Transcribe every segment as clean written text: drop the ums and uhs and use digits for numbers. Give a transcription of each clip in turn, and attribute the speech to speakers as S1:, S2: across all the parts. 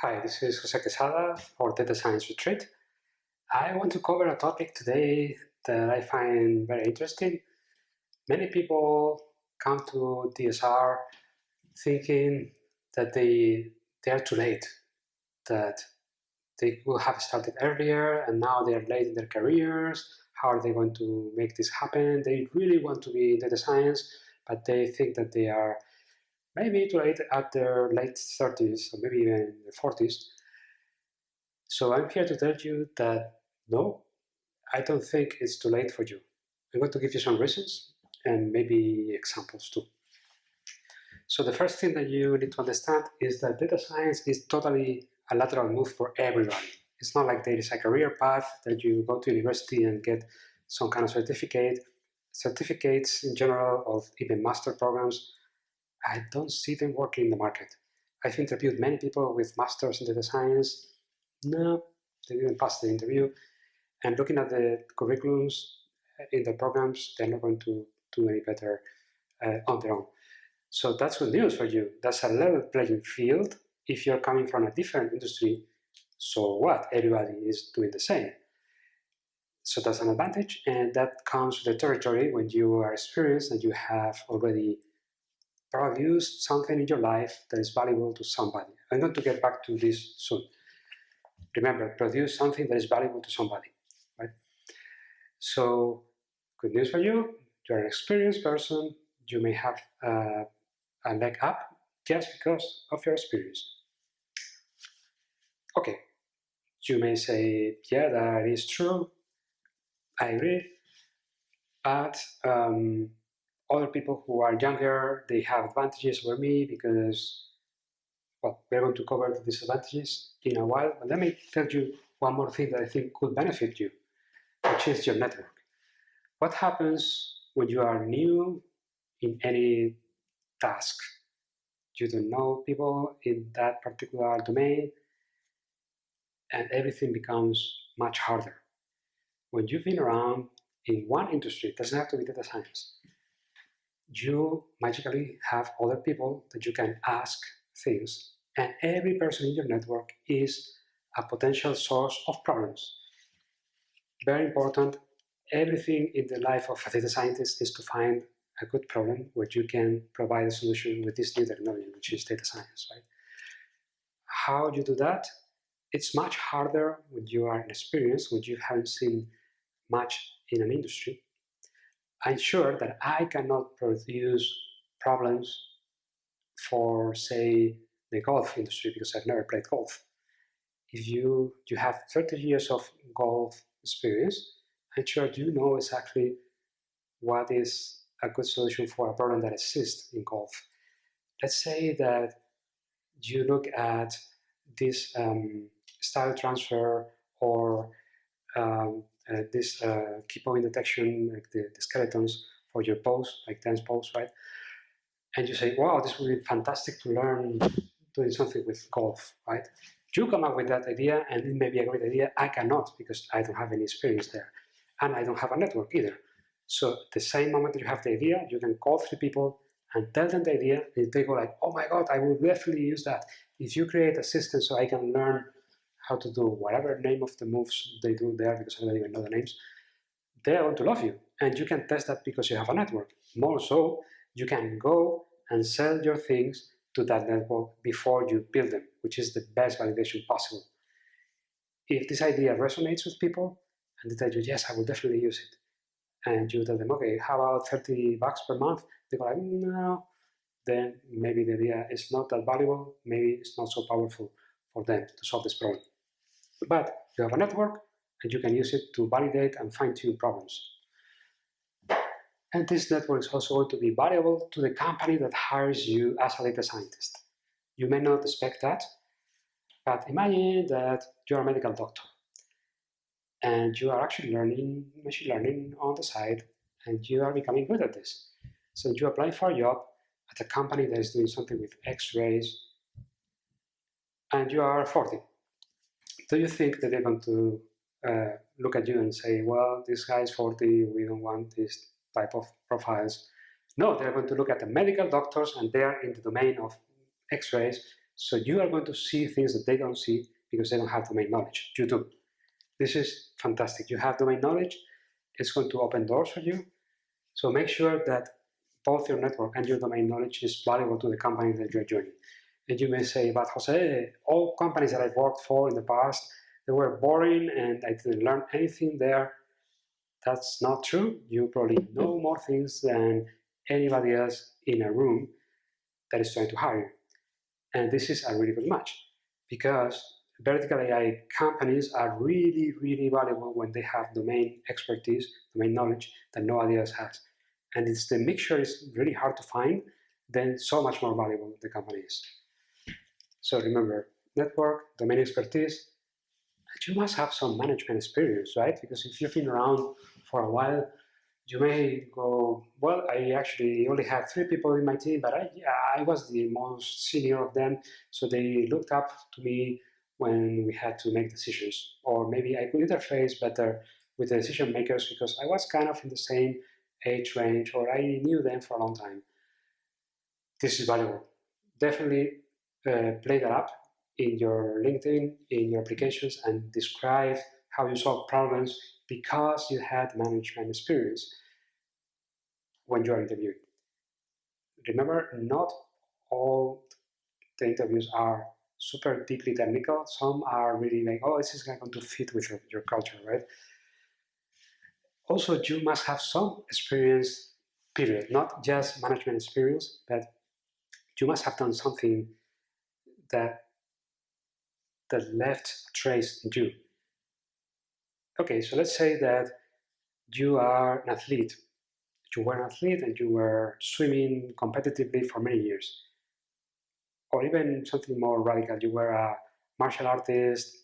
S1: Hi, this is Jose Quesada for Data Science Retreat. I want to cover a topic today that I find very interesting. Many people come to DSR thinking that they are too late, that they could have started earlier and now they are late in their careers. How are they going to make this happen? They really want to be in data science, but they think that they are maybe too late at their late 30s or maybe even their 40s. So I'm here to tell you that no, I don't think it's too late for you. I'm going to give you some reasons and maybe examples too. So the first thing that you need to understand is that data science is totally a lateral move for everybody. It's not like there is a career path that you go to university and get some kind of certificate. Certificates in general, of even master programs, I don't see them working in the market. I've interviewed many people with masters in data science. No, they didn't pass the interview. And looking at the curriculums in the programs, they're not going to do any better on their own. So that's good news for you. That's a level playing field. If you're coming from a different industry, so what? Everybody is doing the same. So that's an advantage, and that comes with the territory when you are experienced and you have already produced something in your life that is valuable to somebody. I'm going to get back to this soon. Remember, produce something that is valuable to somebody, right? So, good news for you. You're an experienced person. You may have a leg up just because of your experience. Okay, you may say, yeah, that is true. I agree. But other people who are younger, they have advantages over me because, well, we're going to cover the disadvantages in a while. But let me tell you one more thing that I think could benefit you, which is your network. What happens when you are new in any task? You don't know people in that particular domain, and everything becomes much harder. When you've been around in one industry, it doesn't have to be data science, you magically have other people that you can ask things, and every person in your network is a potential source of problems. Very important, everything in the life of a data scientist is to find a good problem where you can provide a solution with this new technology, which is data science, right? How you do that? It's much harder when you are inexperienced, when you haven't seen much in an industry. I'm sure that I cannot produce problems for, say, the golf industry because I've never played golf. If you have 30 years of golf experience, I'm sure you know exactly what is a good solution for a problem that exists in golf. Let's say that you look at this style transfer or this key point detection, like the skeletons for your pose, like dance pose, right? And you say, wow, this would be fantastic to learn doing something with golf, right? You come up with that idea, and it may be a great idea. I cannot because I don't have any experience there, and I don't have a network either. So the same moment that you have the idea, you can call 3 people and tell them the idea, and they go like, oh my God, I will definitely use that. If you create a system so I can learn how to do whatever name of the moves they do there, because I don't even know the names, they are going to love you. And you can test that because you have a network. More so, you can go and sell your things to that network before you build them, which is the best validation possible. If this idea resonates with people and they tell you, yes, I will definitely use it, and you tell them, okay, how about $30 per month? They go like, no, then maybe the idea is not that valuable, maybe it's not so powerful for them to solve this problem. But you have a network and you can use it to validate and fine-tune problems. And this network is also going to be valuable to the company that hires you as a data scientist. You may not expect that, but imagine that you're a medical doctor and you are actually learning machine learning on the side and you are becoming good at this. So you apply for a job at a company that is doing something with X-rays and you are 40. Do you think that they're going to look at you and say, well, this guy is 40, we don't want this type of profiles? No, they're going to look at the medical doctors and they're in the domain of X-rays So you are going to see things that they don't see because they don't have domain knowledge. You do. This is fantastic. You have domain knowledge. It's going to open doors for you. So make sure that both your network and your domain knowledge is valuable to the company that you're joining. And you may say, but Jose, all companies that I've worked for in the past, they were boring and I didn't learn anything there. That's not true. You probably know more things than anybody else in a room that is trying to hire you. And this is a really good match because vertical AI companies are really, really valuable when they have domain expertise, domain knowledge that nobody else has. And if the mixture is really hard to find, then so much more valuable the company is. So remember, network, domain expertise, and you must have some management experience, right? Because if you've been around for a while, you may go, well, I actually only had 3 people in my team, but I was the most senior of them, so they looked up to me when we had to make decisions. Or maybe I could interface better with the decision makers because I was kind of in the same age range, or I knew them for a long time. This is valuable. Definitely play that up in your LinkedIn, in your applications, and describe how you solve problems because you had management experience when you're interviewing. Remember, not all the interviews are super deeply technical. Some are really like, oh, this is going to fit with your culture, right? Also, you must have some experience, period, not just management experience, but you must have done something that left a trace in you. Okay, so let's say that you are an athlete. You were an athlete and you were swimming competitively for many years. Or even something more radical, you were a martial artist,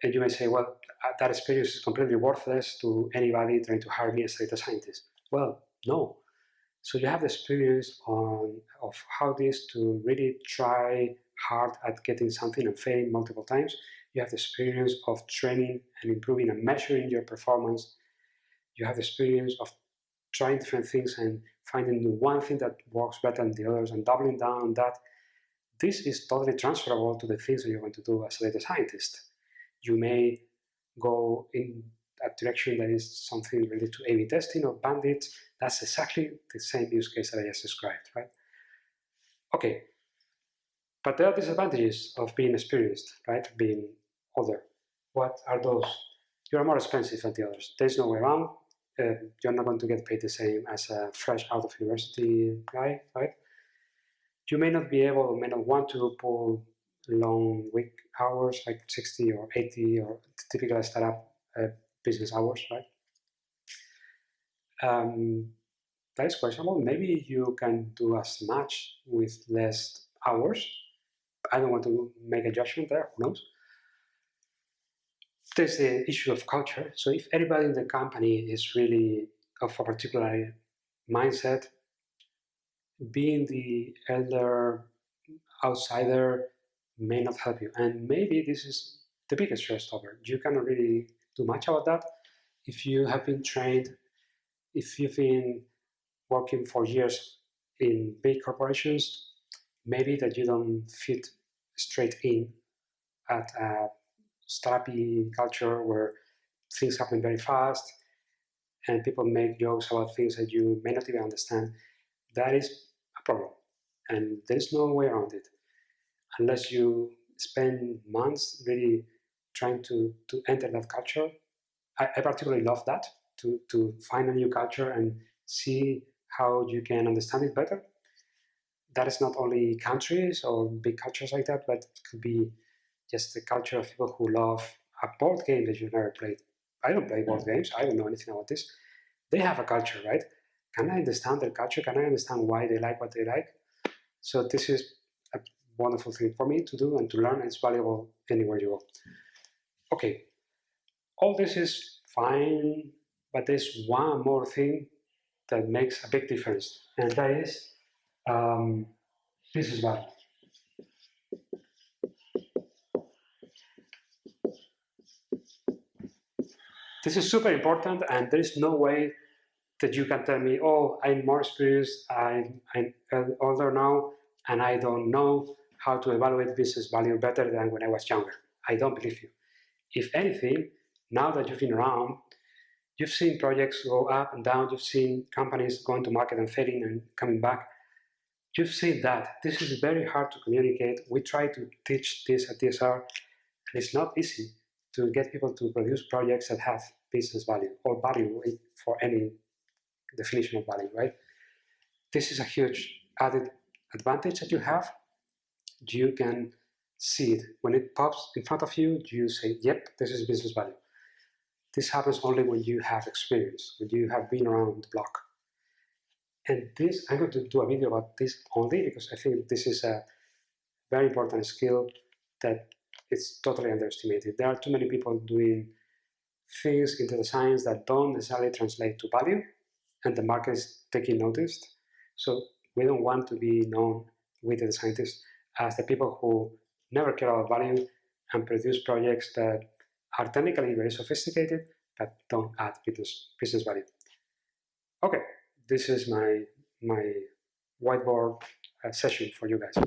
S1: and you may say, well, that experience is completely worthless to anybody trying to hire me as a data scientist. Well, no. So you have the experience of how it is to really try hard at getting something and failing multiple times. You have the experience of training and improving and measuring your performance. You have the experience of trying different things and finding the one thing that works better than the others and doubling down on that. This is totally transferable to the things that you're going to do as a data scientist. You may go in a direction that is something related to A/B testing or bandits. That's exactly the same use case that I just described, right? Okay, but there are disadvantages of being experienced, right? Being older. What are those? You are more expensive than the others. There's no way around. You're not going to get paid the same as a fresh out of university guy, right? You may not be able, may not want to pull long week hours like 60 or 80 or typical startup business hours, right? That is questionable. Maybe you can do as much with less hours. I don't want to make a judgment there, who knows? There's the issue of culture. So if everybody in the company is really of a particular mindset, being the elder outsider may not help you. And maybe this is the biggest showstopper. You cannot really do much about that. If you have been trained, if you've been working for years in big corporations, maybe that you don't fit straight in at a startup-y culture where things happen very fast and people make jokes about things that you may not even understand. That is a problem. And there's no way around it. Unless you spend months really trying to enter that culture. I particularly love that, to find a new culture and see how you can understand it better. That is not only countries or big cultures like that, but it could be just the culture of people who love a board game that you've never played. I don't play board games. I don't know anything about this. They have a culture, right? Can I understand their culture? Can I understand why they like what they like? So this is a wonderful thing for me to do and to learn. It's valuable anywhere you go. Okay, all this is fine, but there's one more thing that makes a big difference, and that is business value. This is super important, and there's no way that you can tell me, oh, I'm more experienced, I'm older now, and I don't know how to evaluate business value better than when I was younger. I don't believe you. If anything, now that you've been around, you've seen projects go up and down, you've seen companies going to market and failing and coming back. You've seen that. This is very hard to communicate. We try to teach this at DSR, and it's not easy to get people to produce projects that have business value or value for any definition of value, right? This is a huge added advantage that you have. You can see it. When it pops in front of you, you say, yep, this is business value. This happens only when you have experience, when you have been around the block. And this, I'm going to do a video about this only because I think this is a very important skill that is totally underestimated. There are too many people doing things in data science that don't necessarily translate to value, and the market is taking notice. So we don't want to be known with data scientists as the people who never care about value and produce projects that are technically very sophisticated but don't add business value. Okay, this is my whiteboard session for you guys.